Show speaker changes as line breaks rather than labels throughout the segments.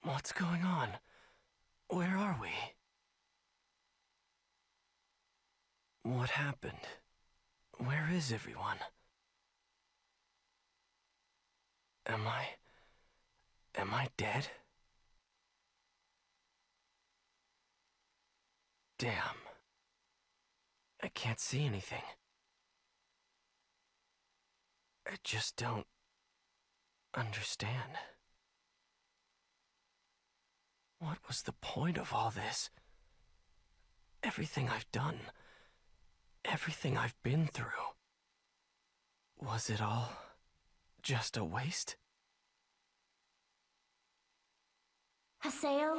What's going on? Where are we? What happened? Where is everyone? Am I dead? Damn. I can't see anything. I just don't understand. What was the point of all this? Everything I've done, everything I've been through. Was it all just a waste?
Haseo?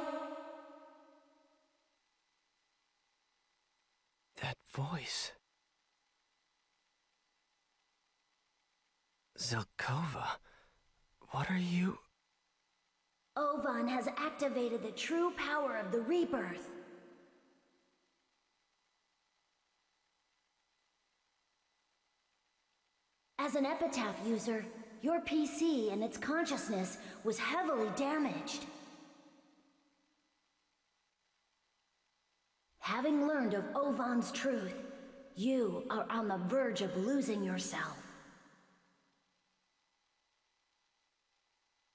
That voice. Zelkova, what are you?
Ovan has activated the true power of the rebirth. As an epitaph user, your PC and its consciousness was heavily damaged. Having learned of Ovan's truth, you are on the verge of losing yourself.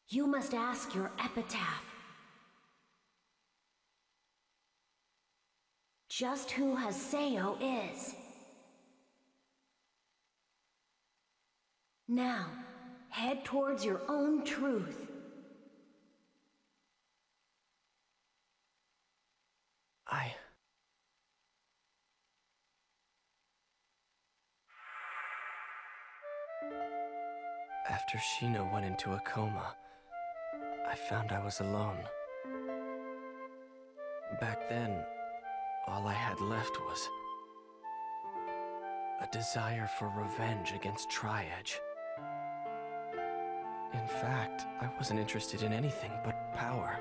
You must ask your epitaph. Just who Haseo is. Now, head towards your own truth.
After Sheena went into a coma, I found I was alone. Back then, all I had left was a desire for revenge against Tri-Edge. In fact, I wasn't interested in anything but power.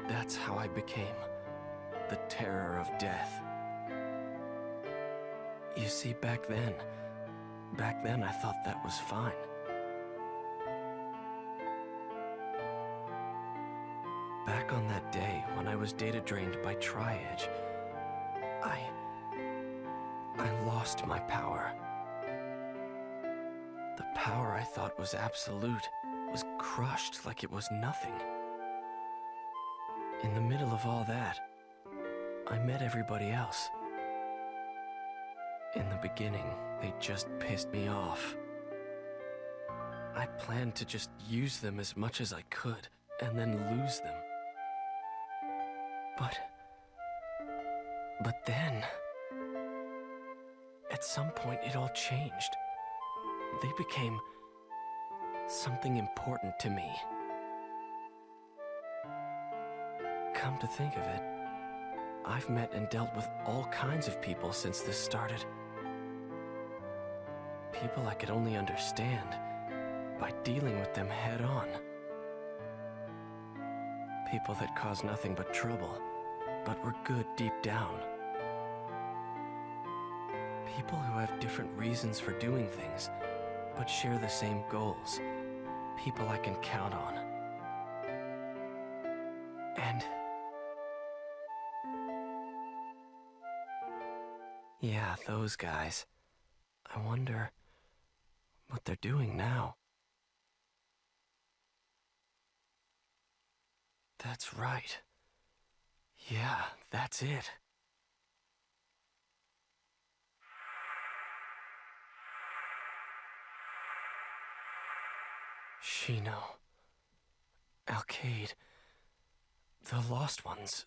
That's how I became the terror of death. You see, back then I thought that was fine. Back on that day when I was data drained by Tri-Edge, I lost my power. The power I thought was absolute was crushed like it was nothing. In the middle of all that, I met everybody else. In the beginning, they just pissed me off. I planned to just use them as much as I could, and then lose them. But then, at some point it all changed. They became something important to me. Come to think of it, I've met and dealt with all kinds of people since this started. People I could only understand by dealing with them head on. People that caused nothing but trouble, but were good deep down. People who have different reasons for doing things, but share the same goals. People I can count on. And yeah, those guys. I wonder what they're doing now. That's right. Yeah, that's it. Shino, Alcade, the Lost Ones.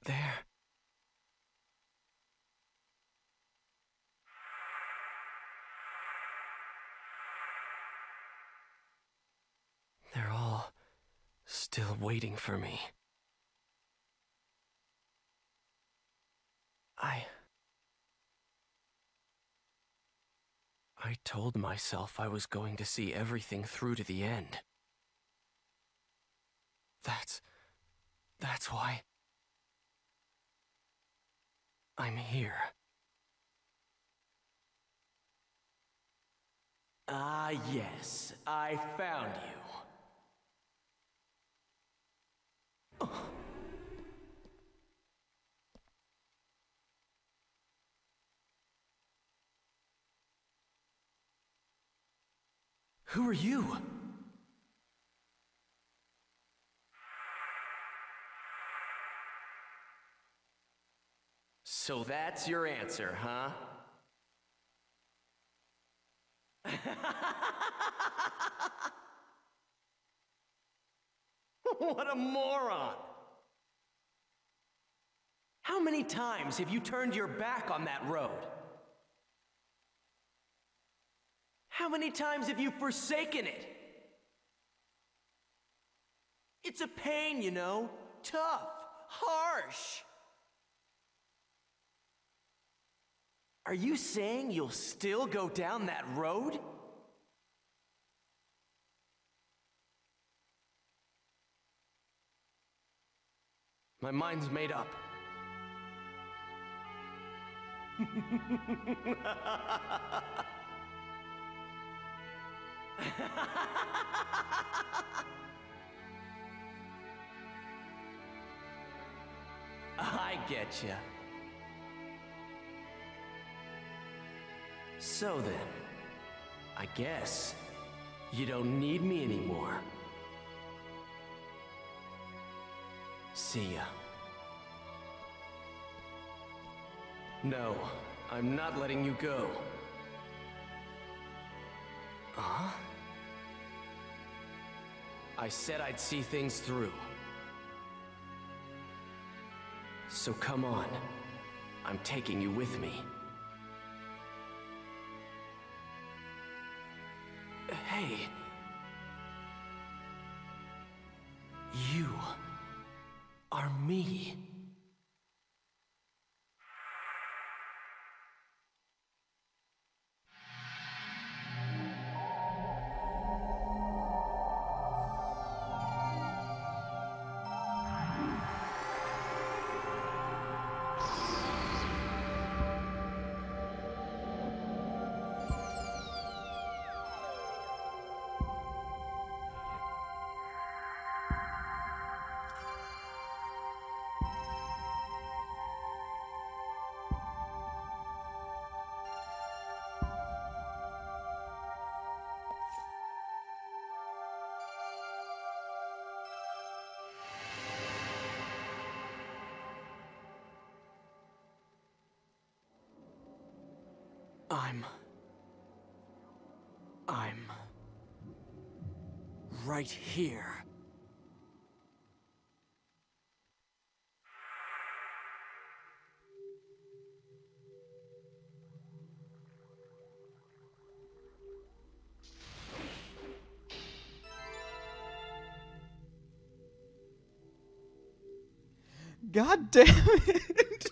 There. They're all still waiting for me. I told myself I was going to see everything through to the end. That's why I'm here.
Ah, yes, I found you.
Who are you? So that's your answer, huh? What a moron! How many times have you turned your back on that road? How many times have you forsaken it? It's a pain, you know. Tough, harsh. Are you saying you'll still go down that road? My mind's made up. I getcha. So then, I guess you don't need me anymore. See ya. No, I'm not letting you go. Huh? I said I'd see things through. So come on. I'm taking you with me. Hey. You are me. I'm right here.
God damn it.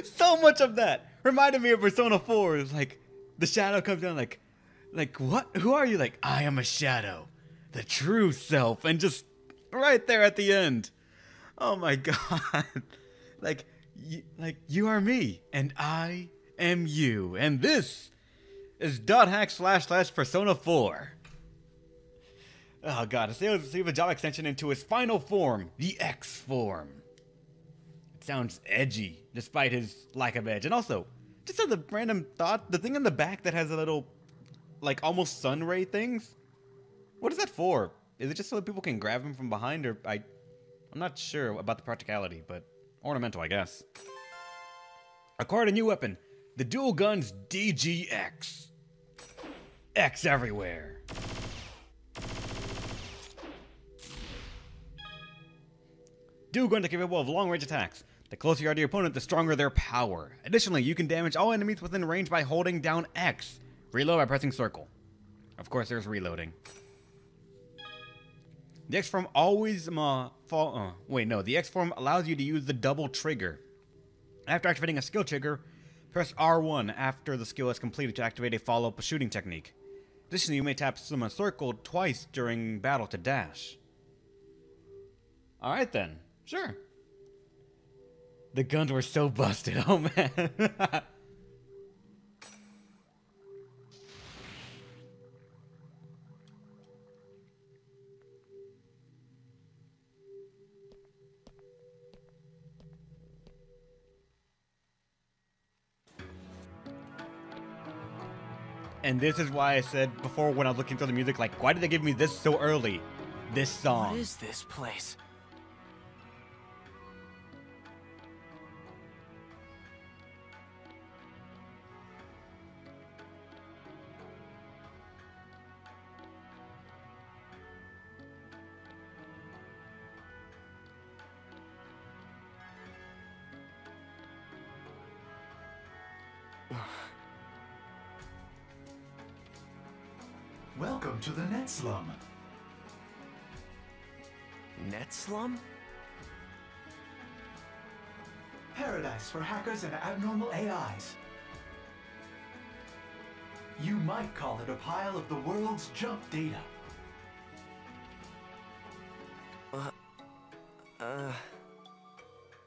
So much of that reminded me of Persona 4. It's like the shadow comes down like what? Who are you? Like, I am a shadow, the true self, and just right there at the end. Oh my god. like you are me and I am you, and this is .hack//Persona 4. Oh god, to save a job extension into its final form, the X form. It sounds edgy, despite his lack of edge. And also, just as a random thought, the thing in the back that has a little, like, almost sun ray things? What is that for? Is it just so that people can grab him from behind, or I'm not sure about the practicality, but ornamental, I guess. Acquired a new weapon, the Dual Guns DGX. X everywhere. Dual guns are capable of long-range attacks. The closer you are to your opponent, the stronger their power. Additionally, you can damage all enemies within range by holding down X. Reload by pressing circle. Of course, there's reloading. The X form the X form allows you to use the double trigger. After activating a skill trigger, press R1 after the skill is completed to activate a follow-up shooting technique. Additionally, you may tap summon circle twice during battle to dash. Alright then, sure. The guns were so busted, oh man. And this is why I said before when I was looking through the music, like, why did they give me this so early? This song.
What is this place?
Welcome to the Netslum.
Netslum?
Paradise for hackers and abnormal AIs. You might call it a pile of the world's junk data.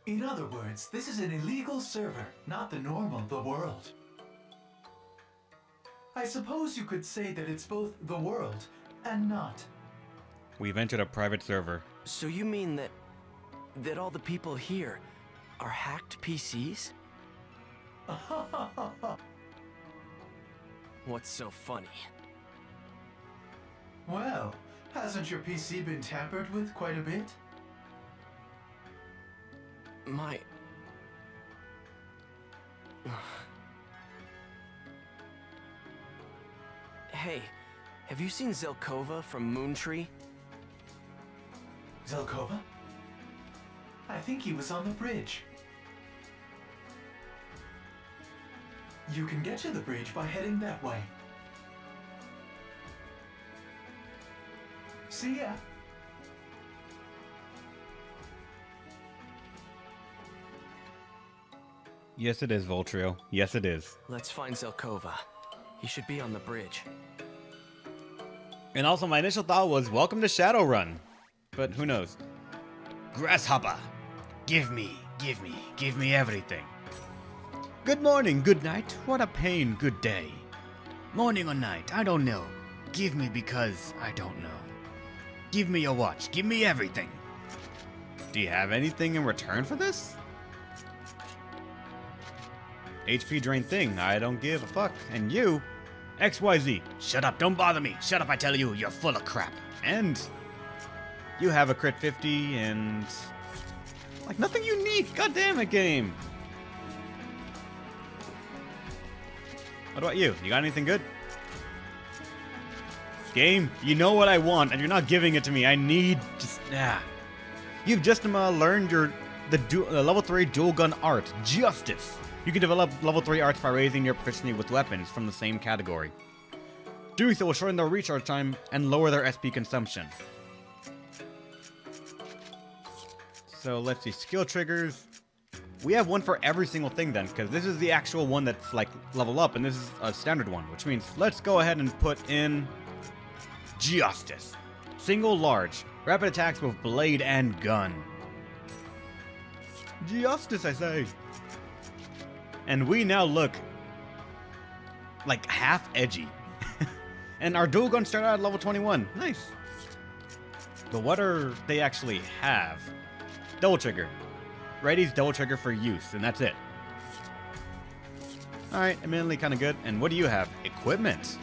In other words, this is an illegal server, not the norm of the world. I suppose you could say that it's both the world and not.
We've entered a private server.
So you mean that all the people here are hacked PCs? What's so funny?
Well, hasn't your PC been tampered with quite a bit?
My... Hey, have you seen Zelkova from Moontree?
Zelkova? I think he was on the bridge. You can get to the bridge by heading that way. See ya.
Yes, it is, Voltrio. Yes, it is.
Let's find Zelkova. He should be on the bridge.
And also, my initial thought was, welcome to Shadowrun. But who knows? Grasshopper, give me everything. Good morning, good night, what a pain, good day. Morning or night, I don't know. Give me because I don't know. Give me your watch, give me everything. Do you have anything in return for this? HP drain thing, I don't give a fuck. And you, XYZ, shut up, don't bother me. Shut up, I tell you, you're full of crap. And you have a crit 50 and like nothing unique. God damn it, game. What about you? You got anything good? Game, you know what I want and you're not giving it to me. I need just You've just learned the level 3 dual gun art, Justice. You can develop level 3 arts by raising your proficiency with weapons from the same category. Doing so will shorten their recharge time and lower their SP consumption. So let's see, skill triggers. We have one for every single thing then, because this is the actual one that's like level up, and this is a standard one, which means let's go ahead and put in Justice. Single large, rapid attacks with blade and gun. Justice, I say. And we now look like half edgy. And our dual guns start out at level 21. Nice. But what are they actually have? Double trigger. Ready's double trigger for use, and that's it. Alright, admittedly kind of good. And what do you have? Equipment.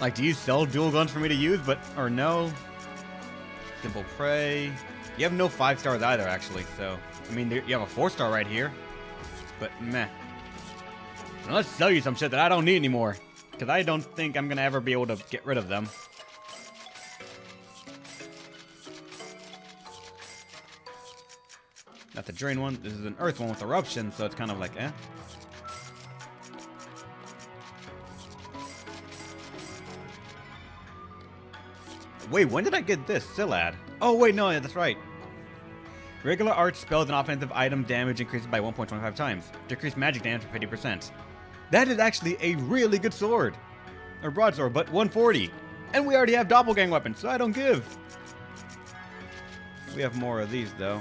Like, do you sell dual guns for me to use, or no? Simple prey. You have no 5 stars either, actually, so... I mean, you have a 4-star right here. But, meh. Now let's sell you some shit that I don't need anymore. Because I don't think I'm going to ever be able to get rid of them. Not the drain one. This is an earth one with eruption, so it's kind of like, eh. Wait, when did I get this? Silad. Oh, wait, no, that's right. Regular arch spells and offensive item damage increases by 1.25 times. Decrease magic damage for 50%. That is actually a really good sword. Or broadsword, but 140. And we already have doppelgang weapons, so I don't give. We have more of these, though.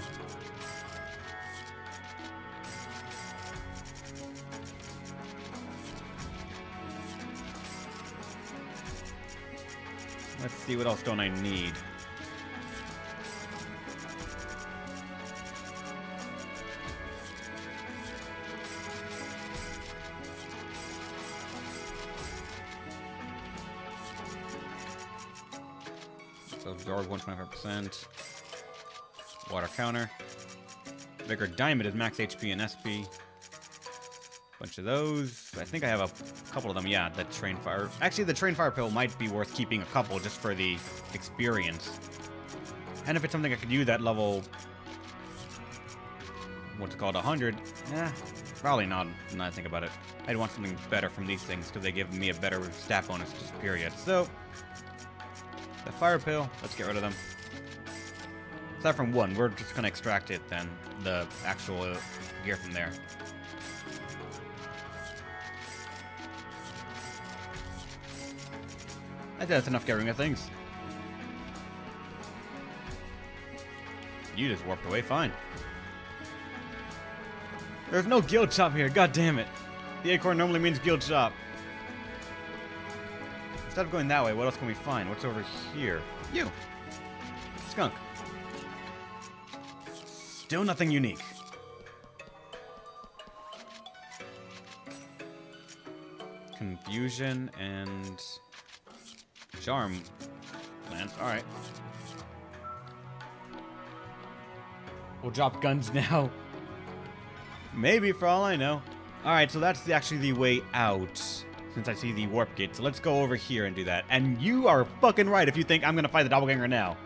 Let's see, what else don't I need? So absorb 125%. Water counter. Vigor Diamond is max HP and SP. Bunch of those. I think I have a couple of them. Yeah, the Train Fire. Actually, the Train Fire Pill might be worth keeping a couple just for the experience. And if it's something I could use at level... what's it called? 100? Eh, probably not, now that I think about it. I'd want something better from these things because they give me a better stat bonus, just period. So, the Fire Pill, let's get rid of them. Aside from one, we're just going to extract it then, the actual gear from there. I think that's enough getting rid of things. You just warped away, fine. There's no guild shop here, god damn it. The acorn normally means guild shop. Instead of going that way, what else can we find? What's over here? You! Skunk. Still nothing unique. Confusion and... charm plants, alright. We'll drop guns now. Maybe, for all I know. Alright, so that's actually the way out. Since I see the warp gate. So let's go over here and do that. And you are fucking right if you think I'm gonna fight the doppelganger now.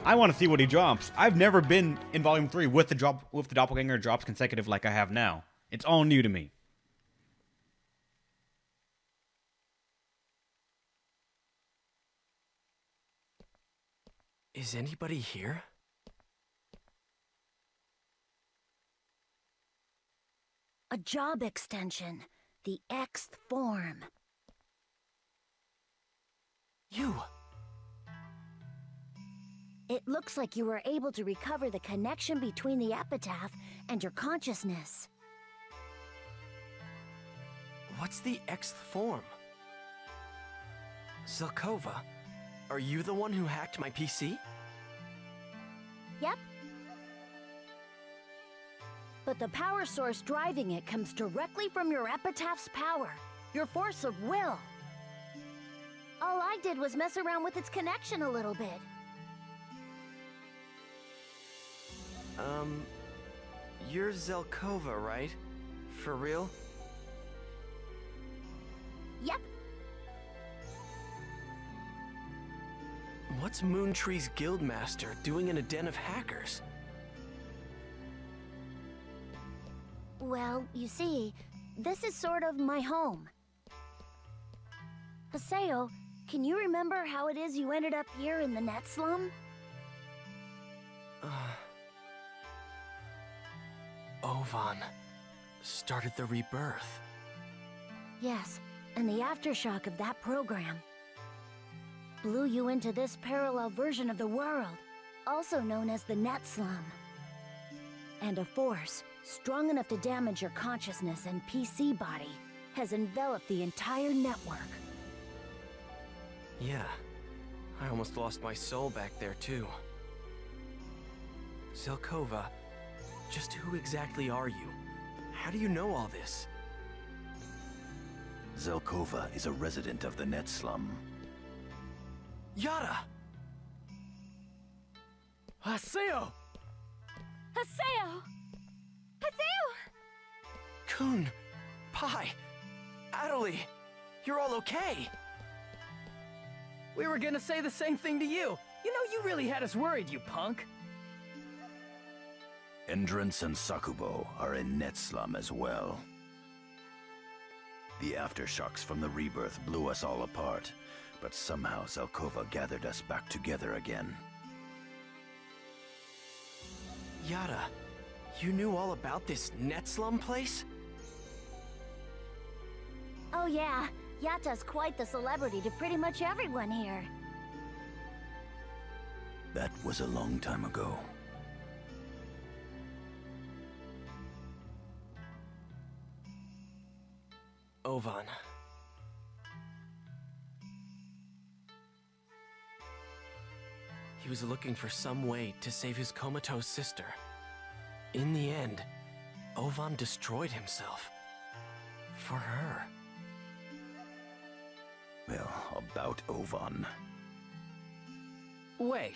I want to see what he drops. I've never been in Volume 3 with the doppelganger drops consecutive like I have now. It's all new to me.
Is anybody here?
A job extension. The Xth form.
You!
It looks like you were able to recover the connection between the epitaph and your consciousness.
What's the Xth form? Zelkova, are you the one who hacked my PC?
Yep. But the power source driving it comes directly from your epitaph's power, your force of will. All I did was mess around with its connection a little bit.
You're Zelkova, right? For real?
Yep.
What's Moontree's guildmaster doing in a den of hackers?
Well, you see, this is sort of my home. Haseo, can you remember how it is you ended up here in the Netslum?
Ovan started the rebirth.
Yes, and the aftershock of that program blew you into this parallel version of the world, also known as the Netslum. And a force strong enough to damage your consciousness and PC body has enveloped the entire network.
Yeah, I almost lost my soul back there too. Zelkova, just who exactly are you? How do you know all this?
Zelkova is a resident of the Netslum.
Yada! Haseo!
Haseo! Haseo!
Kun! Pai! Adelie! You're all okay!
We were gonna say the same thing to you. You know, you really had us worried, you punk.
Endrance and Sakubo are in Netslum as well. The aftershocks from the rebirth blew us all apart, but somehow Zelkova gathered us back together again.
Yada, you knew all about this Netslum place?
Oh yeah, Yata's quite the celebrity to pretty much everyone here.
That was a long time ago.
Ovan. He was looking for some way to save his comatose sister. In the end, Ovan destroyed himself. For her.
Well, about Ovan.
Wait.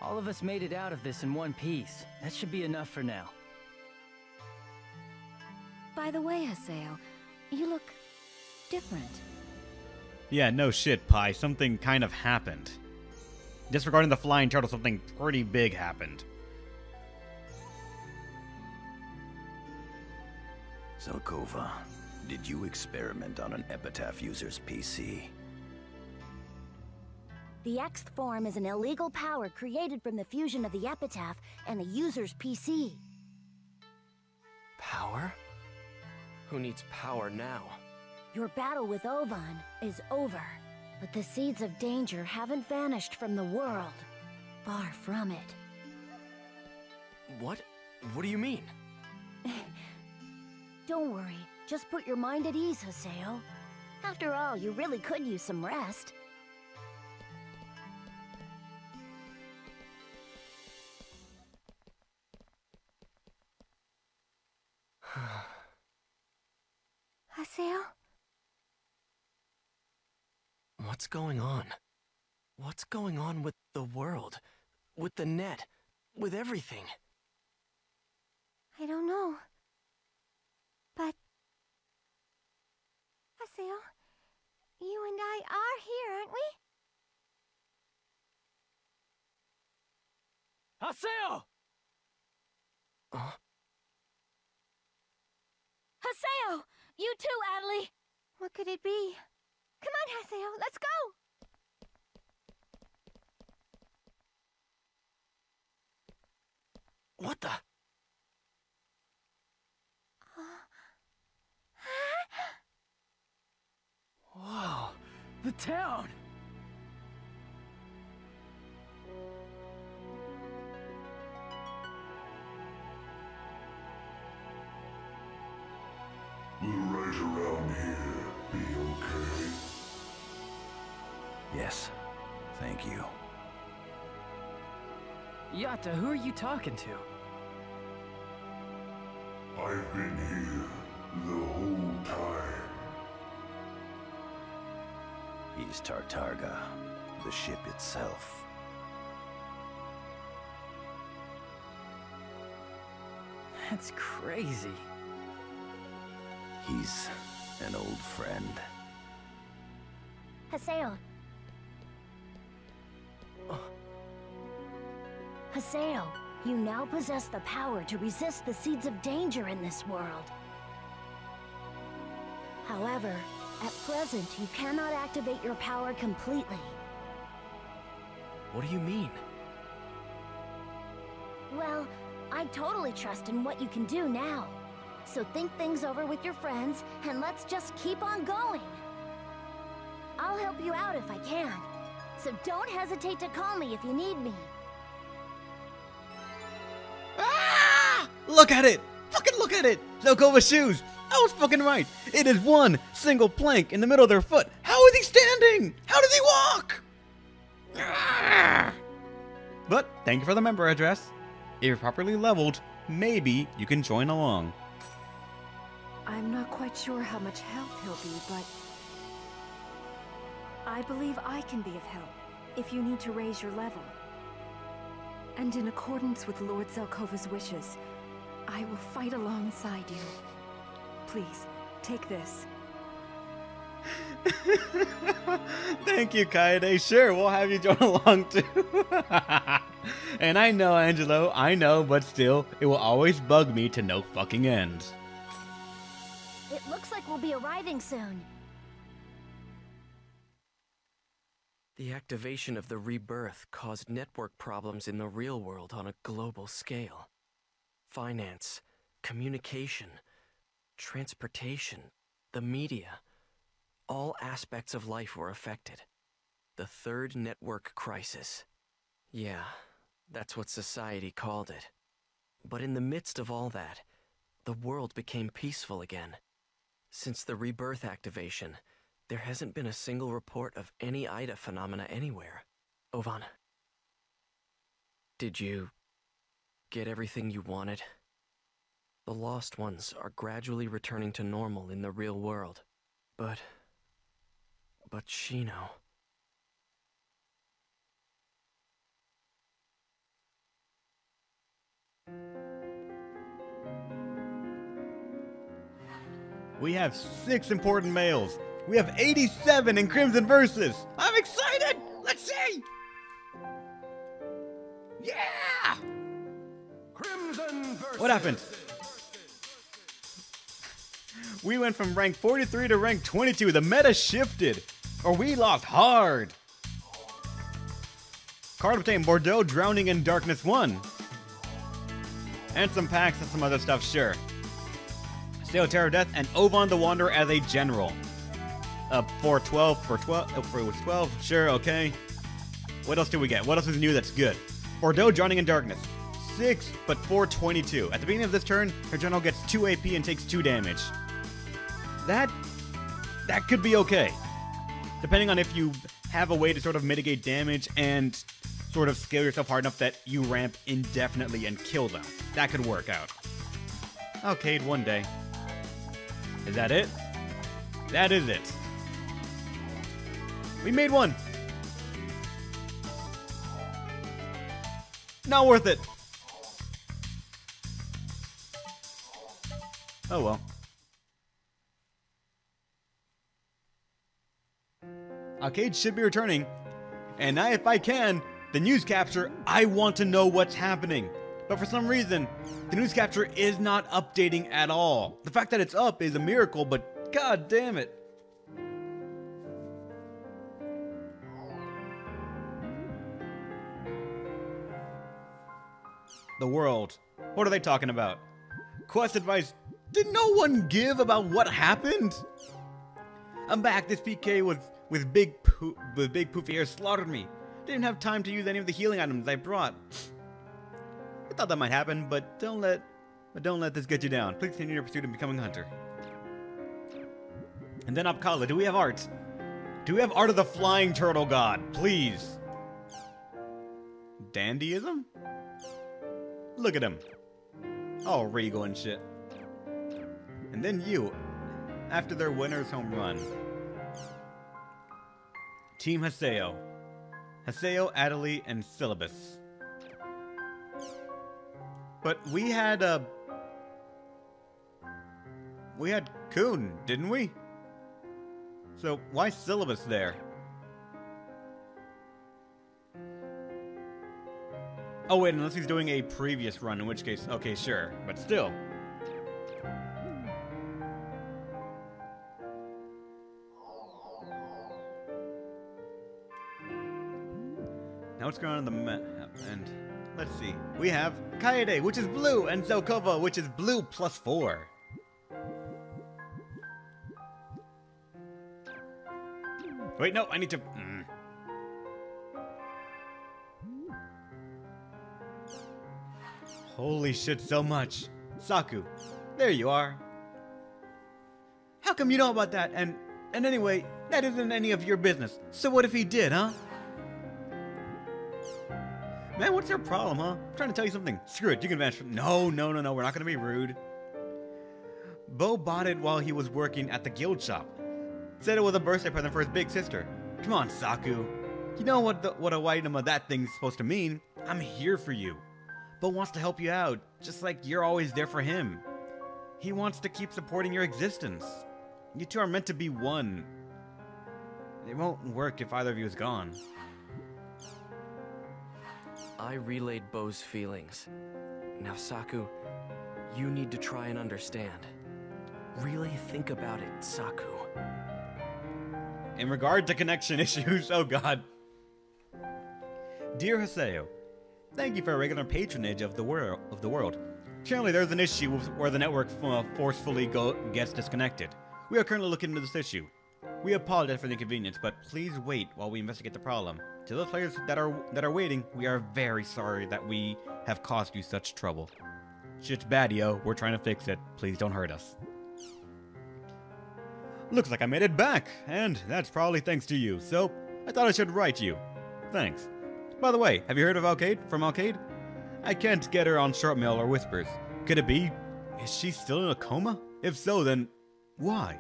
All of us made it out of this in one piece. That should be enough for now.
By the way, Haseo, you look different.
Yeah, no shit, Pi. Something kind of happened. Disregarding the flying turtle, something pretty big happened.
Zelkova, did you experiment on an Epitaph user's PC?
The Xth form is an illegal power created from the fusion of the Epitaph and the user's PC.
Power? Who needs power now?
Your battle with Ovan is over, but the seeds of danger haven't vanished from the world. Far from it.
What? What do you mean?
Don't worry, just put your mind at ease, Haseo. After all, you really could use some rest. Haseo?
What's going on? What's going on with the world? With the net? With everything?
I don't know. But... Haseo, you and I are here, aren't we?
Haseo!
Haseo! You too, Adley! What could it be? Come on, Haseo, let's go!
What the? Whoa.
The town!
Will right around here be okay?
Yes, thank you.
Yatta, who are you talking to?
I've been here the whole time.
He's Tartarga, the ship itself.
That's crazy.
He's an old friend.
Haseo. Haseo, you now possess the power to resist the seeds of danger in this world. However, at present, you cannot activate your power completely.
What do you mean?
Well, I totally trust in what you can do now. So think things over with your friends, and let's just keep on going. I'll help you out if I can. So don't hesitate to call me if you need me.
Ah! Look at it! Fucking look at it! Zelkova's shoes! I was fucking right! It is one single plank in the middle of their foot! How is he standing? How does he walk? Ah! But thank you for the member address. If you're properly leveled, maybe you can join along.
I'm not quite sure how much help he'll be, but... I believe I can be of help, if you need to raise your level. And in accordance with Lord Zelkova's wishes, I will fight alongside you. Please, take this.
Thank you, Kaede. Sure, we'll have you join along too. And I know, Angelo, I know, but still, it will always bug me to no fucking end.
It looks like we'll be arriving soon.
The activation of the rebirth caused network problems in the real world on a global scale. Finance, communication, transportation, the media, all aspects of life were affected. The third network crisis. Yeah, that's what society called it. But in the midst of all that, the world became peaceful again. Since the rebirth activation, there hasn't been a single report of any Ida phenomena anywhere. Ovan, did you get everything you wanted? The lost ones are gradually returning to normal in the real world. But Shino...
We have 6 important males. We have 87 in Crimson Versus. I'm excited! Let's see! Yeah!
Crimson versus.
What happened? We went from rank 43 to rank 22. The meta shifted. Or we lost hard. Card obtained Bordeaux Drowning in Darkness 1. And some packs and some other stuff, sure. Stale Terror Death and Ovan the Wanderer as a general. For 12, for 12, sure, okay. What else did we get? What else is new that's good? Bordeaux Drowning in Darkness. 6, but 422. At the beginning of this turn, her general gets 2 AP and takes 2 damage. That could be okay. Depending on if you have a way to sort of mitigate damage and sort of scale yourself hard enough that you ramp indefinitely and kill them. That could work out. Okay, one day. Is that it? That is it. We made one. Not worth it. Oh well. Arcade should be returning. And if I can, the news capture, I want to know what's happening. But for some reason, the news capture is not updating at all. The fact that it's up is a miracle, but god damn it. The world. What are they talking about? Quest advice. Did no one give about what happened? I'm back. This PK with big poofy hair slaughtered me. Didn't have time to use any of the healing items I brought. I thought that might happen, but don't let this get you down. Please continue your pursuit of becoming a hunter. And then Apkala, do we have art? Do we have art of the flying turtle god? Please. Dandyism? Look at him. All regal and shit. And then you, after their winner's home run. Team Haseo. Haseo, Adelie, and Syllabus. But we had Kun, didn't we? So why Syllabus there? Oh wait, unless he's doing a previous run, in which case, okay, sure, but still. Now what's going on in the map? And let's see. We have Kaede, which is blue, and Zelkova, which is blue +4. Wait, no, I need to... Holy shit, so much. Saku, there you are. How come you know about that? And anyway, that isn't any of your business. So what if he did, huh? Man, what's your problem, huh? I'm trying to tell you something. Screw it, you can vanish. No, we're not gonna be rude. Bo bought it while he was working at the guild shop. Said it was a birthday present for his big sister. Come on, Saku. You know what a item of that thing's supposed to mean. I'm here for you. Bo wants to help you out, just like you're always there for him. He wants to keep supporting your existence. You two are meant to be one. It won't work if either of you is gone.
I relayed Bo's feelings. Now, Saku, you need to try and understand. Really think about it, Saku.
In regard to connection issues, oh god. Dear Haseo, thank you for your regular patronage of the world. Currently, there's an issue where the network forcefully gets disconnected. We are currently looking into this issue. We apologize for the inconvenience, but please wait while we investigate the problem. To those players that are waiting, we are very sorry that we have caused you such trouble. Shit's bad, yo. We're trying to fix it. Please don't hurt us. Looks like I made it back, and that's probably thanks to you, so I thought I should write you. Thanks. By the way, have you heard of from Arcade? I can't get her on short mail or whispers. Could it be? Is she still in a coma? If so, then why?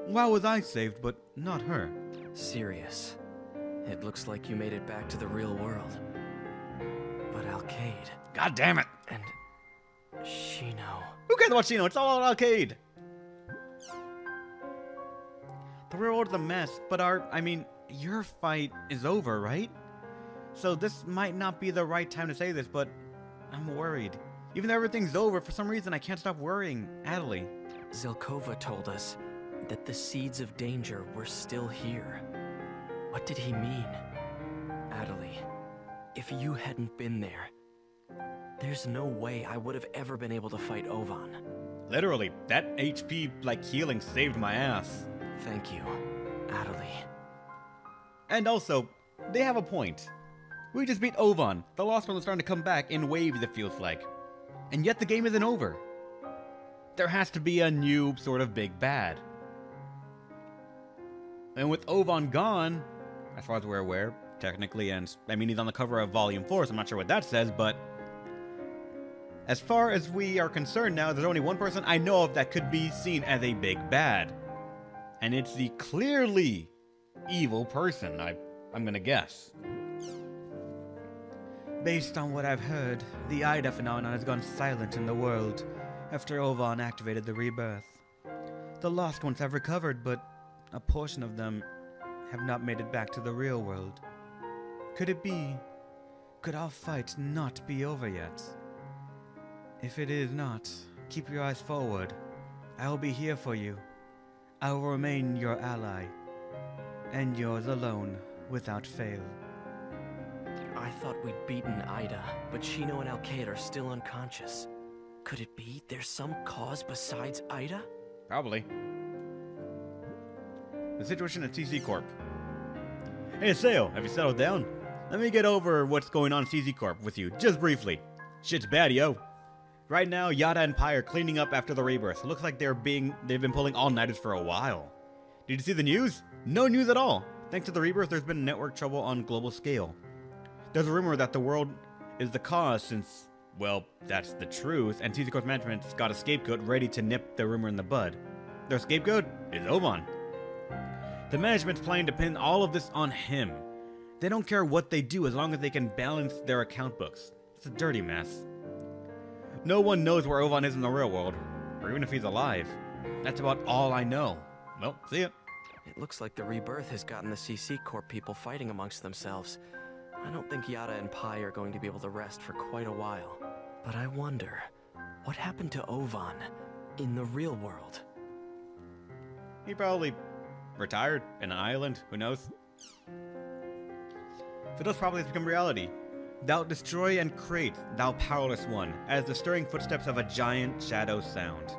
Why was I saved, but not her?
Serious. It looks like you made it back to the real world. But Arcade...
God damn it!
And Shino.
Who cares about Shino? It's all an arcade. The real world's a mess, but your fight is over, right? So this might not be the right time to say this, but I'm worried. Even though everything's over, for some reason I can't stop worrying. Adelie.
Zelkova told us that the seeds of danger were still here. What did he mean? Adelie, if you hadn't been there, there's no way I would have ever been able to fight Ovan.
Literally, that HP, healing saved my ass.
Thank you, Adelie.
And also, they have a point. We just beat Ovan. The Lost One is starting to come back in waves, it feels like. And yet the game isn't over. There has to be a new sort of big bad. And with Ovan gone, as far as we're aware, technically, and he's on the cover of Volume 4, so I'm not sure what that says, but as far as we are concerned now, there's only one person I know of that could be seen as a big bad. And it's the clearly evil person, I'm gonna guess. Based on what I've heard, the Ida phenomenon has gone silent in the world after Ovan activated the rebirth. The Lost Ones have recovered, but a portion of them have not made it back to the real world. Could it be? Could our fight not be over yet? If it is not, keep your eyes forward. I will be here for you. I will remain your ally, and yours alone, without fail.
I thought we'd beaten Ida, but Shino and Alkaid are still unconscious. Could it be there's some cause besides Ida?
Probably. The situation at CC Corp. Hey, Sayo, have you settled down? Let me get over what's going on at CC Corp with you, just briefly. Shit's bad, yo. Right now, Yada and Pi are cleaning up after the rebirth. Looks like they've been pulling all-nighters for a while. Did you see the news? No news at all. Thanks to the rebirth, there's been network trouble on global scale. There's a rumor that the world is the cause since, well, that's the truth, and CC Corp's management's got a scapegoat ready to nip the rumor in the bud. Their scapegoat is Ovan. The management's planning to pin all of this on him. They don't care what they do as long as they can balance their account books. It's a dirty mess. No one knows where Ovan is in the real world, or even if he's alive. That's about all I know. Well, see ya.
It looks like the rebirth has gotten the CC Corp people fighting amongst themselves. I don't think Yada and Pi are going to be able to rest for quite a while. But I wonder, what happened to Ovan in the real world?
He probably retired in an island, who knows? So those probably has become reality. Thou destroy and create, thou powerless one, as the stirring footsteps of a giant shadow sound.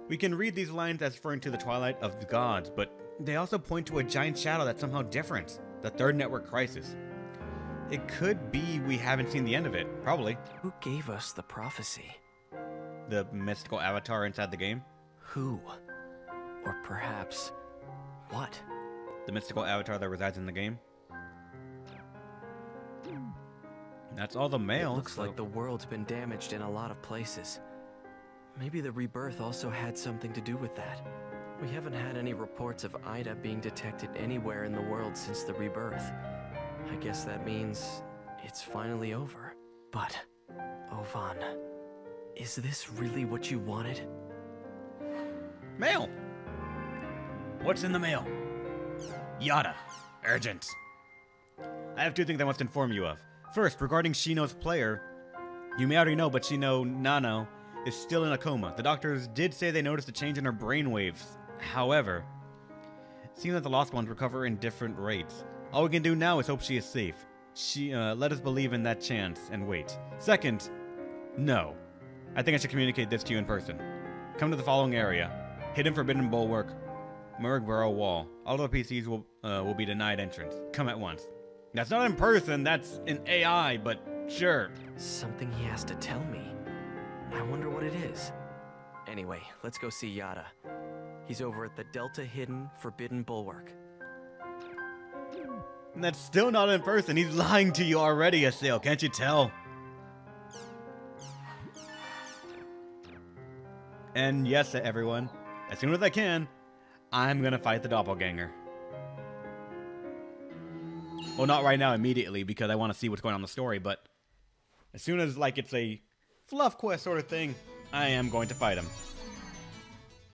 We can read these lines as referring to the twilight of the gods, but they also point to a giant shadow that's somehow different, the third network crisis. It could be we haven't seen the end of it, probably.
Who gave us the prophecy?
The mystical avatar inside the game?
Who? Or perhaps, what?
The mystical avatar that resides in the game? That's all the mail.
It looks like the world's been damaged in a lot of places. Maybe the rebirth also had something to do with that. We haven't had any reports of Ida being detected anywhere in the world since the rebirth. I guess that means it's finally over. But, Ovan, is this really what you wanted?
Mail! What's in the mail? Yada. Urgent. I have two things I must inform you of. First, regarding Shino's player, you may already know, but Shino Nano is still in a coma. The doctors did say they noticed a change in her brainwaves. However, it seems that the lost ones recover in different rates. All we can do now is hope she is safe. Let us believe in that chance and wait. Second, no. I think I should communicate this to you in person. Come to the following area. Hidden Forbidden Bulwark, Murgborough Wall. All of the PCs will be denied entrance. Come at once. That's not in person, that's in AI, but sure.
Something he has to tell me. I wonder what it is. Anyway, let's go see Yada. He's over at the Delta Hidden Forbidden Bulwark.
That's still not in person. He's lying to you already, Assail. Can't you tell? And yes, everyone, as soon as I can, I'm gonna fight the doppelganger. Well, not right now, immediately, because I want to see what's going on in the story, but as soon as, it's a fluff quest sort of thing, I am going to fight him.